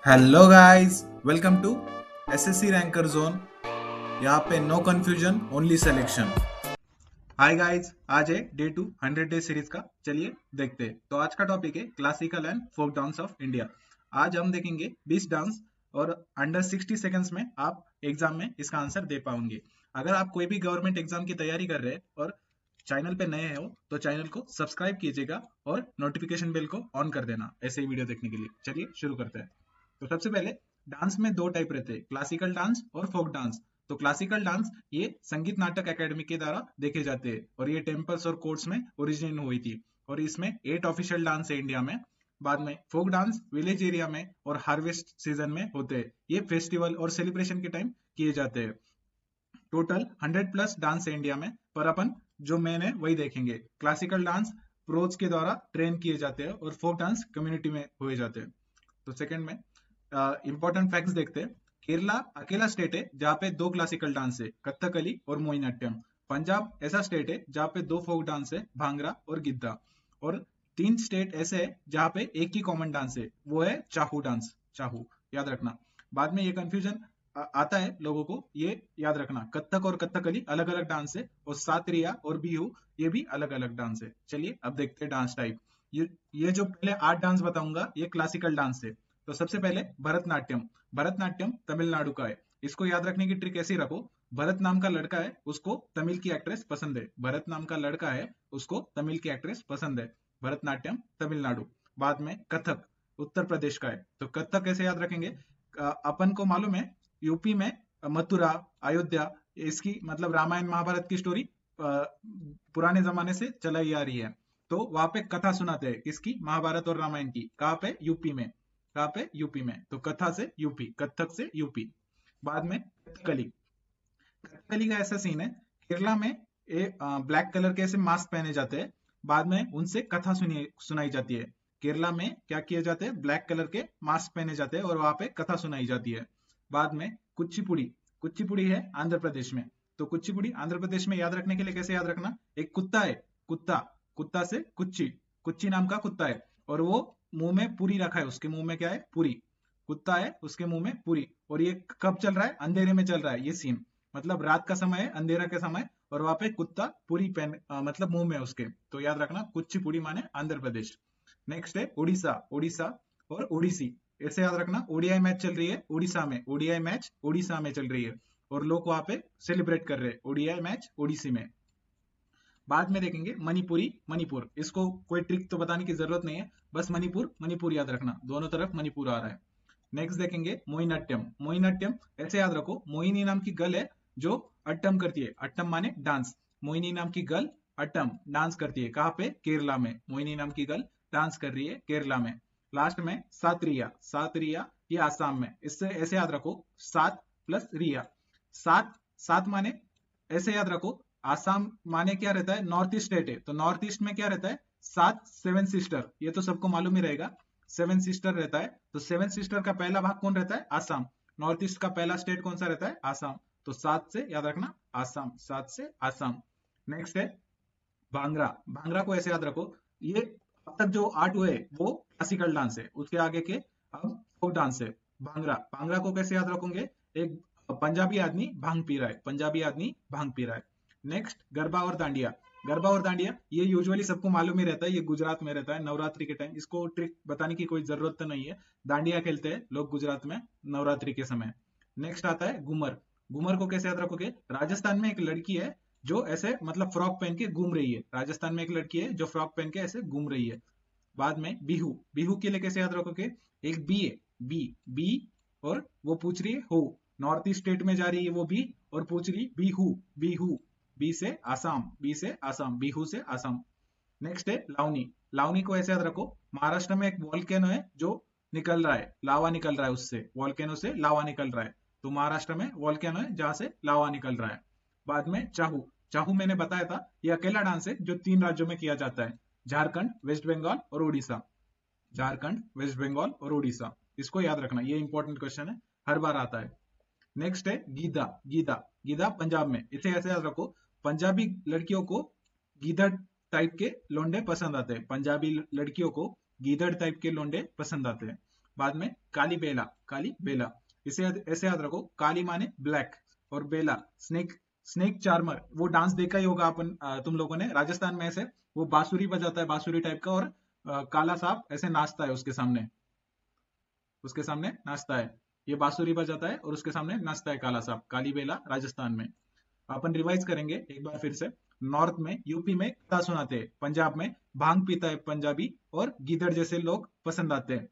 Hello guys, welcome to SSC ranker zone. यहाँ पे no confusion, only selection. Hi guys, आज है day 2 100 day series का। चलिए देखते हैं। तो आज का टॉपिक है classical and folk dance of India. आज हम देखेंगे 20 डांस और अंडर 60 सेकंड्स में आप एग्जाम में इसका आंसर दे पाओगे। अगर आप कोई भी गवर्नमेंट एग्जाम की तैयारी कर रहे हैं और चैनल पे नए हो तो चैनल को सब्सक्राइब कीजिएगा और नोटिफिकेशन बेल को ऑन कर देना ऐसे ही वीडियो देखने के लिए। चलिए शुरू करते हैं। तो सबसे पहले डांस में दो टाइप रहते हैं, क्लासिकल डांस और फोक डांस। तो क्लासिकल डांस ये संगीत नाटक एकेडमी के द्वारा देखे जाते हैं और ये टेम्पल्स और कोर्ट्स में ओरिजिनेट हुई थी और इसमें 8 ऑफिशियल डांस है इंडिया में। बाद में फोक डांस विलेज एरिया में और हार्वेस्ट सीजन में होते हैं। ये फेस्टिवल और सेलिब्रेशन के टाइम किए जाते हैं। टोटल 100 प्लस डांस है इंडिया में, पर अपन जो मेन है वही देखेंगे। क्लासिकल डांस प्रोज के द्वारा ट्रेन किए जाते हैं और फोक डांस कम्युनिटी में हुए जाते हैं। तो सेकंड में इंपॉर्टेंट फैक्ट्स देखते हैं। केरला अकेला स्टेट है जहाँ पे दो क्लासिकल डांस है, कथकली और मोहिनीअट्टम। पंजाब ऐसा स्टेट है जहाँ पे दो फोक डांस है, भांगड़ा और गिद्दा। और 3 स्टेट ऐसे है जहाँ पे एक ही कॉमन डांस है, वो है चाहू डांस। चाहू याद रखना। बाद में ये कंफ्यूजन आता है लोगों को, ये याद रखना, कथक और कथकली अलग अलग डांस है और सात्रिया और बिहू ये भी अलग अलग डांस है। चलिए अब देखते हैं डांस टाइप। ये जो पहले 8 डांस बताऊंगा ये क्लासिकल डांस है। तो सबसे पहले भरतनाट्यम। भरतनाट्यम तमिलनाडु का है। इसको याद रखने की ट्रिक ऐसी रखो, भरत नाम का लड़का है, उसको तमिल की एक्ट्रेस पसंद है। भरत नाम का लड़का है, उसको तमिल की एक्ट्रेस पसंद है। भरतनाट्यम तमिलनाडु। बाद में कथक उत्तर प्रदेश का है। तो कथक कैसे याद रखेंगे? अपन को मालूम है यूपी में मथुरा, अयोध्या, इसकी मतलब रामायण महाभारत की स्टोरी पुराने जमाने से चलाई आ रही है। तो वहां पे कथा सुनाते हैं, किसकी? महाभारत और रामायण की। कहाँ पे? यूपी में। कहाँ पे? यूपी में। तो कथा से यूपी, कथक से यूपी। बाद में कथकली। कथकली का ऐसा सीन है, केरला में ब्लैक कलर के ऐसे मास्क पहने जाते हैं। बाद में उनसे कथा सुनाई जाती है। केरला में क्या किए जाते हैं? ब्लैक कलर के मास्क पहने जाते हैं और वहां पे कथा सुनाई जाती है। बाद में कुचिपुड़ी। कुचिपुड़ी है आंध्र प्रदेश में। तो कुचिपुड़ी आंध्र प्रदेश में याद रखने के लिए कैसे याद रखना? एक कुत्ता है, कुत्ता। कुत्ता से कुच्ची, कुच्ची नाम का कुत्ता है और वो मुंह में पूरी रखा है। उसके मुंह में क्या है? पूरी। कुत्ता है, उसके मुंह में पूरी। और ये कब चल रहा है? अंधेरे में चल रहा है ये सीन। मतलब रात का समय है, अंधेरा के समय, और वहां पे कुत्ता पूरी पहन मतलब मुंह में उसके। तो याद रखना कुचिपुड़ी माने आंध्र प्रदेश। नेक्स्ट है उड़ीसा। उड़ीसा और ओडिसी। ऐसे याद रखना, ओडीआई मैच चल रही है उड़ीसा में, ओडीआई मैच उड़ीसा में चल रही है और लोग वहां पे सेलिब्रेट कर रहे हैं ओडीआई मैच ओडिसी में। बाद में देखेंगे मणिपुरी। मणिपुर, इसको कोई ट्रिक तो बताने की जरूरत नहीं है, बस मणिपुर मणिपुर याद रखना, दोनों तरफ मणिपुर आ रहा है। नेक्स्ट देखेंगे मोहिनीअट्टम। मोहिनीअट्टम ऐसे याद रखो, मोहिनी नाम की गर्ल है जो अट्टम करती है। अट्टम माने डांस। मोहिनी नाम की गर्ल अट्टम डांस करती है। कहाँ पे? केरला में। मोहिनी नाम की गर्ल डांस कर रही है केरला में। लास्ट में सातरिया। सातरिया ये आसाम में। इससे ऐसे याद रखो, सात प्लस रिया। सात, सात माने ऐसे याद रखो, आसाम माने क्या रहता है? नॉर्थ ईस्ट स्टेट है, तो नॉर्थ ईस्ट में क्या रहता है? सात सेवन सिस्टर, ये तो सबको मालूम ही रहेगा। सेवन सिस्टर रहता है, तो सेवन सिस्टर का पहला भाग कौन रहता है? आसाम। नॉर्थ ईस्ट का पहला स्टेट कौन सा रहता है? आसाम। तो सात से याद रखना आसाम, सात से आसाम। नेक्स्ट है भांगड़ा। भांगड़ा को ऐसे याद रखो, ये अब तक जो 8 हुए वो क्लासिकल डांस है, उसके आगे के अब फोक डांस है। भांगड़ा, भांगड़ा को कैसे याद रखोगे? एक पंजाबी आदमी भांग पी रहा है, पंजाबी आदमी भांग पी रहा है। नेक्स्ट गरबा और दांडिया। गरबा और दांडिया ये यूजुअली सबको मालूम ही रहता है, ये गुजरात में रहता है नवरात्रि के टाइम। इसको ट्रिक बताने की कोई जरूरत तो नहीं है। दांडिया खेलते हैं लोग गुजरात में नवरात्रि के समय। नेक्स्ट आता है घूमर। घूमर को कैसे याद रखोगे? राजस्थान में एक लड़की है जो ऐसे मतलब फ्रॉक पहन के घूम रही है। राजस्थान में एक लड़की है जो फ्रॉक पहन के ऐसे घूम रही है। बाद में बिहू। बिहू के लिए कैसे याद रखोगे? एक बी है, बी, बी, और वो पूछ रही है हो। नॉर्थ ईस्ट स्टेट में जा रही है वो बी और पूछ रही बिहू। बिहू, बी से आसाम, बी से आसाम, बिहू से आसाम। नेक्स्ट है लावनी। लावनी को ऐसे याद रखो, महाराष्ट्र में एक वॉल्केनो है जो निकल रहा है, लावा निकल रहा है उससे, वॉल्केनो से लावा निकल रहा है। तो महाराष्ट्र में वॉल्केनो है जहां से लावा निकल रहा है। बाद में चाहू। चाहू मैंने बताया था ये अकेला डांस है जो 3 राज्यों में किया जाता है, झारखंड, वेस्ट बंगाल और उड़ीसा। झारखंड, वेस्ट बंगाल और उड़ीसा, इसको याद रखना, ये इंपॉर्टेंट क्वेश्चन है, हर बार आता है। नेक्स्ट है गीधा। गीधा, गीधा पंजाब में। इसे ऐसे याद रखो, पंजाबी लड़कियों को गीदड़ टाइप के लोंडे पसंद आते हैं। पंजाबी लड़कियों को गीदड़ टाइप के लोंडे पसंद आते हैं। बाद में काली बेला, काली बेला, इसे ऐसे याद रखो, काली माने ब्लैक और बेला स्नेक, स्नेक चार्मर, वो डांस देखा ही होगा अपन तुम लोगों ने, राजस्थान में ऐसे वो बांसुरी बजाता है, बांसुरी टाइप का, और काला सांप ऐसे नाचता है उसके सामने, उसके सामने नाचता है, ये बांसुरी बजाता है और उसके सामने नाचता है काला सांप, काली बेला राजस्थान में। अपन रिवाइज करेंगे एक बार फिर से। नॉर्थ में यूपी में कथा सुनाते हैं, पंजाब में भांग पीता है पंजाबी और गीदड़ जैसे लोग पसंद आते हैं,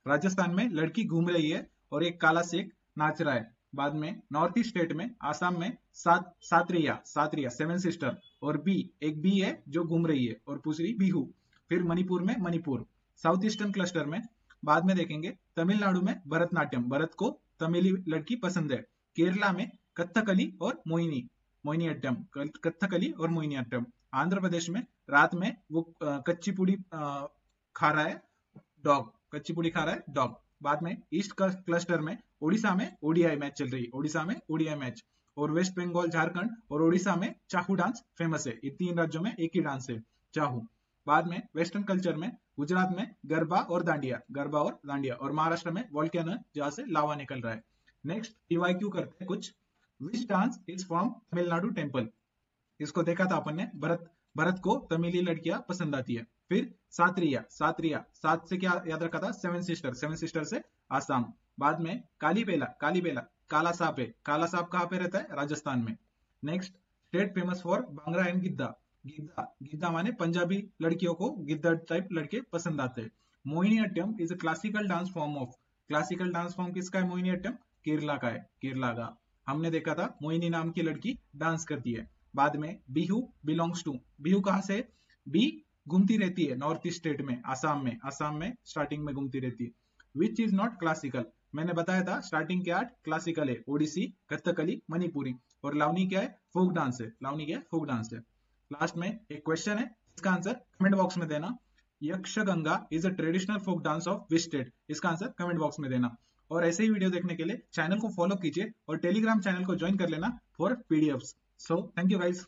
राजस्थान में लड़की घूम रही है और एक काला शेख नाच रहा है, बाद में नॉर्थ ईस्ट स्टेट में आसाम में सात्रिया, सात्रिया सेवन सिस्टर और बी, एक बी है जो घूम रही है और पूछ रही बिहू, फिर मणिपुर में मणिपुर, साउथ ईस्टर्न क्लस्टर में बाद में देखेंगे तमिलनाडु में भरतनाट्यम, भरत को तमिली लड़की पसंद है, केरला में कथकली और मोहिनी, मोहिनीअट्टम, कथकली और मोहिनीअट्टम, आंध्र प्रदेश में रात में वो कच्ची पूड़ी खा रहा है डॉग, कच्ची पूड़ी खा रहा है डॉग, बाद में ईस्ट क्लस्टर में ओडिशा में ओडीआई मैच चल रही है, ओडिशा में ओडीआई मैच, और वेस्ट बंगाल, झारखंड और ओडिशा में चाहू डांस फेमस है, ये 3 राज्यों में एक ही डांस है चाहू, बाद में वेस्टर्न कल्चर में गुजरात में गरबा और दांडिया, गरबा और दांडिया, और महाराष्ट्र में वोल्केनो जहां से लावा निकल रहा है। नेक्स्ट पीवाईक्यू करते हैं कुछ, which dance is from Tamil Nadu temple, इसको देखा था अपन ने, भरत, भरत को तमिली लड़कियां पसंद आती है, फिर सात्रिया, सात्रिया सात से क्या याद रखा था, सेवन सिस्टर, सेवन सिस्टर से आसाम, बाद में काली बेला, काली बेला काला सांप है, काला सांप कहाँ पे रहता है, राजस्थान में। Next state famous for bhangra and Giddha, Giddha, Giddha माने पंजाबी लड़कियों को गिद्दा टाइप लड़के पसंद आते हैं। Mohiniyattam is a classical dance form of, classical dance form किसका है मोहिनीअट्टम, केरला का है, केरला का, हमने देखा था मोहिनी नाम की लड़की डांस करती है। बाद में बिहू बिलोंग्स टू, बिहू कहां से, बी घूमती रहती है नॉर्थ ईस्ट स्टेट में, आसाम में, आसाम में स्टार्टिंग में घूमती रहती है। विच इज नॉट क्लासिकल, मैंने बताया था स्टार्टिंग क्या क्लासिकल है, ओडिसी, कथकली, मणिपुरी, और लावनी क्या है, फोक डांस है, लावनी क्या है, फोक डांस है। लास्ट में एक क्वेश्चन है, इसका आंसर कमेंट बॉक्स में देना, Yakshagana is a traditional folk dance of which state, इसका आंसर कमेंट बॉक्स में देना। और ऐसे ही वीडियो देखने के लिए चैनल को फॉलो कीजिए और टेलीग्राम चैनल को ज्वाइन कर लेना for PDFs. So thank you guys.